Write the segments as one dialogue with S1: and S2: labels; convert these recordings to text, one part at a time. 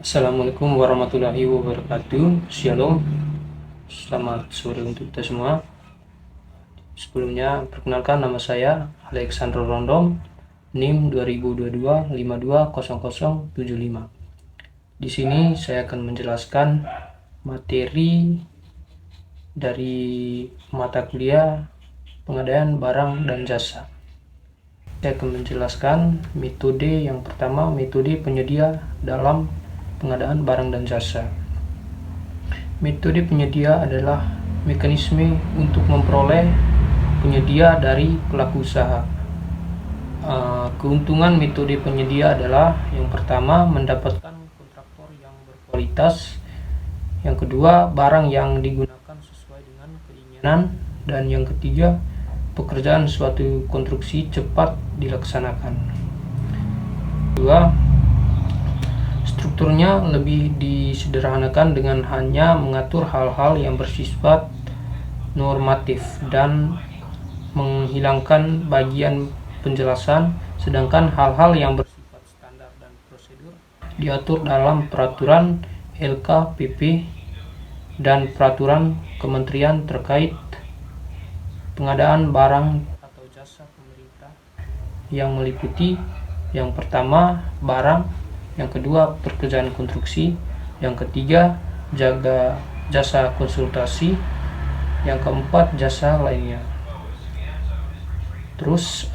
S1: Assalamualaikum warahmatullahi wabarakatuh. Shalom. Selamat sore untuk kita semua. Sebelumnya, perkenalkan nama saya Alexander Rondom, NIM 2022 520075. Di sini saya akan menjelaskan materi dari mata kuliah pengadaan barang dan jasa. Saya akan menjelaskan metode yang pertama, metode penyedia dalam pengadaan barang dan jasa. Metode penyedia adalah mekanisme untuk memperoleh penyedia dari pelaku usaha. Keuntungan metode penyedia adalah yang pertama, mendapatkan kontraktor yang berkualitas, yang kedua, barang yang digunakan sesuai dengan keinginan, dan yang ketiga, pekerjaan suatu konstruksi cepat dilaksanakan. Kedua, strukturnya lebih disederhanakan dengan hanya mengatur hal-hal yang bersifat normatif dan menghilangkan bagian penjelasan, sedangkan hal-hal yang bersifat standar dan prosedur diatur dalam peraturan LKPP dan peraturan kementerian terkait pengadaan barang atau jasa pemerintah yang meliputi yang pertama barang, yang kedua pekerjaan konstruksi, yang ketiga jasa konsultasi, yang keempat jasa lainnya. Terus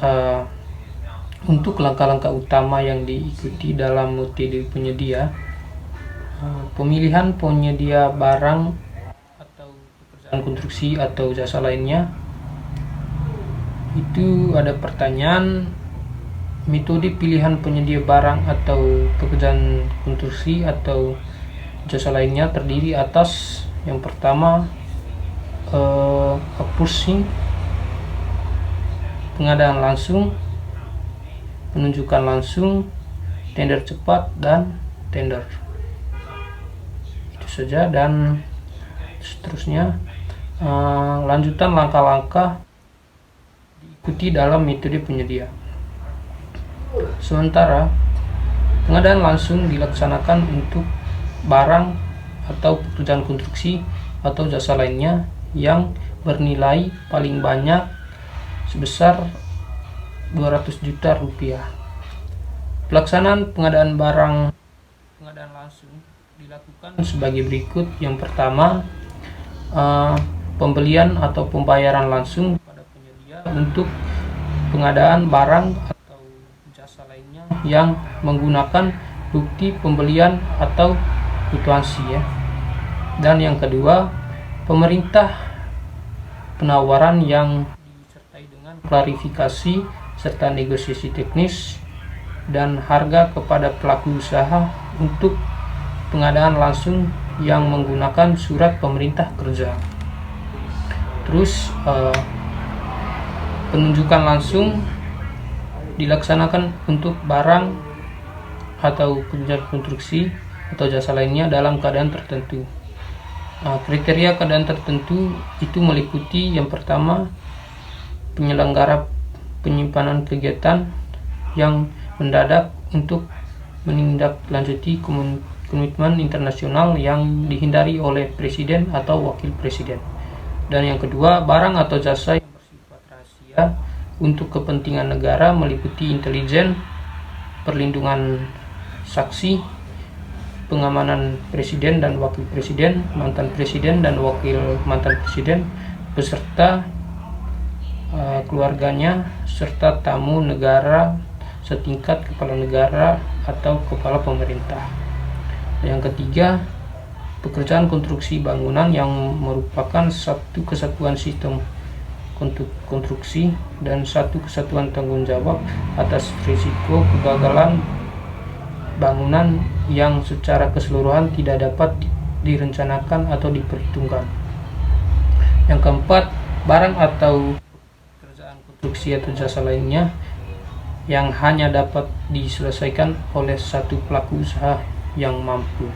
S1: untuk langkah-langkah utama yang diikuti dalam metode penyedia, pemilihan penyedia barang atau pekerjaan konstruksi atau jasa lainnya, itu ada pertanyaan, metode pilihan penyedia barang atau pekerjaan konstruksi atau jasa lainnya terdiri atas yang pertama outsourcing, pengadaan langsung, penunjukan langsung, tender cepat, dan tender. Itu saja, dan seterusnya lanjutan langkah-langkah diikuti dalam metode penyedia. Sementara pengadaan langsung dilaksanakan untuk barang atau pekerjaan konstruksi atau jasa lainnya yang bernilai paling banyak sebesar 200 juta rupiah. Pelaksanaan pengadaan langsung dilakukan sebagai berikut. Yang pertama, pembelian atau pembayaran langsung pada penyedia untuk pengadaan barang lainnya yang menggunakan bukti pembelian atau kwitansi ya. Dan yang kedua, pemerintah penawaran yang disertai dengan klarifikasi serta negosiasi teknis dan harga kepada pelaku usaha untuk pengadaan langsung yang menggunakan surat pemerintah kerja. Terus penunjukan langsung dilaksanakan untuk barang atau pekerjaan konstruksi atau jasa lainnya dalam keadaan tertentu. Kriteria keadaan tertentu itu meliputi yang pertama, penyelenggara penyimpanan kegiatan yang mendadak untuk menindaklanjuti komitmen internasional yang dihindari oleh presiden atau wakil presiden. Dan yang kedua, barang atau jasa yang bersifat rahasia untuk kepentingan negara meliputi intelijen, perlindungan saksi, pengamanan presiden dan wakil presiden, mantan presiden dan wakil mantan presiden, beserta keluarganya, serta tamu negara setingkat kepala negara atau kepala pemerintah. Yang ketiga, pekerjaan konstruksi bangunan yang merupakan satu kesatuan sistem konstruksi dan satu kesatuan tanggung jawab atas risiko kegagalan bangunan yang secara keseluruhan tidak dapat direncanakan atau diperhitungkan. Yang keempat, barang atau pekerjaan konstruksi atau jasa lainnya yang hanya dapat diselesaikan oleh satu pelaku usaha yang mampu.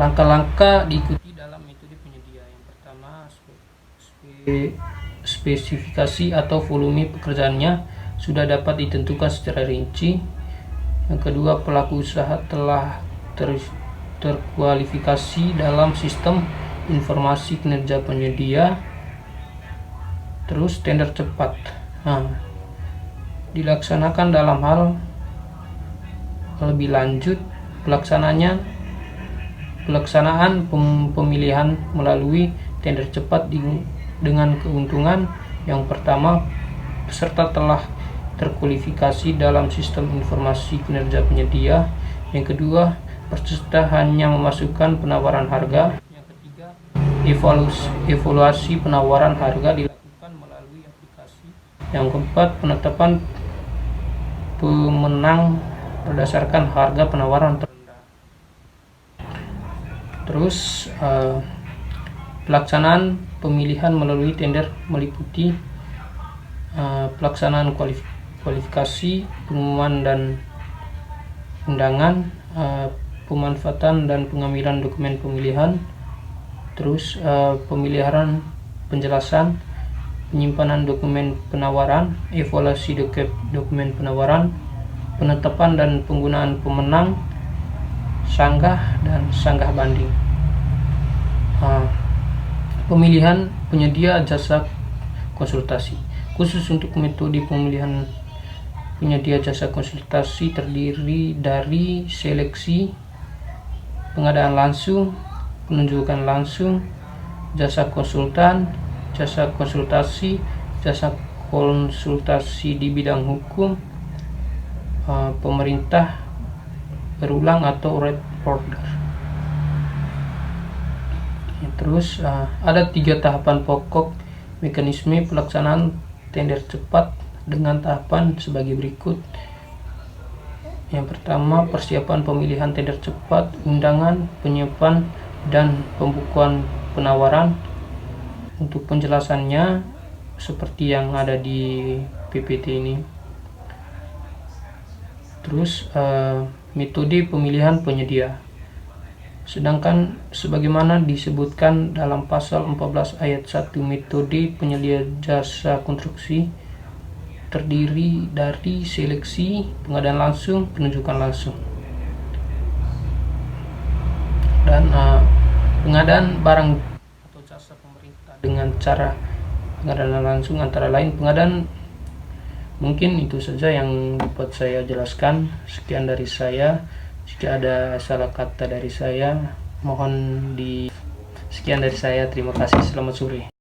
S1: Langkah-langkah diikuti dalam metode penyedia. Yang pertama, spesifikasi atau volume pekerjaannya sudah dapat ditentukan secara rinci. Yang kedua, pelaku usaha telah terkualifikasi dalam sistem informasi kinerja penyedia. Terus tender cepat. Dilaksanakan dalam hal lebih lanjut, pelaksanaan pemilihan melalui tender cepat dengan keuntungan. Yang pertama, peserta telah terkualifikasi dalam sistem informasi kinerja penyedia. Yang kedua, peserta hanya memasukkan penawaran harga. Yang ketiga, evaluasi penawaran harga dilakukan melalui aplikasi. Yang keempat, penetapan pemenang berdasarkan harga penawaran terendah. Terus pelaksanaan pemilihan melalui tender meliputi pelaksanaan kualifikasi, pengumuman dan undangan, pemanfaatan dan pengambilan dokumen pemilihan, terus pemeliharaan penjelasan, penyimpanan dokumen penawaran, evaluasi dokumen penawaran, penetapan dan penggunaan pemenang, sanggah dan sanggah banding. Pemilihan penyedia jasa konsultasi. Khusus untuk metode pemilihan penyedia jasa konsultasi terdiri dari seleksi, pengadaan langsung, penunjukan langsung, jasa konsultan, jasa konsultasi, jasa konsultasi di bidang hukum, pemerintah berulang atau red order. Terus ada 3 tahapan pokok mekanisme pelaksanaan tender cepat dengan tahapan sebagai berikut. Yang pertama, persiapan pemilihan tender cepat, undangan, penyiapan dan pembukuan penawaran. Untuk penjelasannya seperti yang ada di PPT ini. Terus metode pemilihan penyedia. Sedangkan sebagaimana disebutkan dalam pasal 14 ayat 1, metode penyedia jasa konstruksi terdiri dari seleksi, pengadaan langsung, penunjukan langsung. Dan pengadaan barang atau jasa pemerintah dengan cara pengadaan langsung antara lain pengadaan. Mungkin itu saja yang dapat saya jelaskan. Sekian dari saya. Jika ada salah kata dari saya, mohon sekian dari saya. Terima kasih. Selamat sore.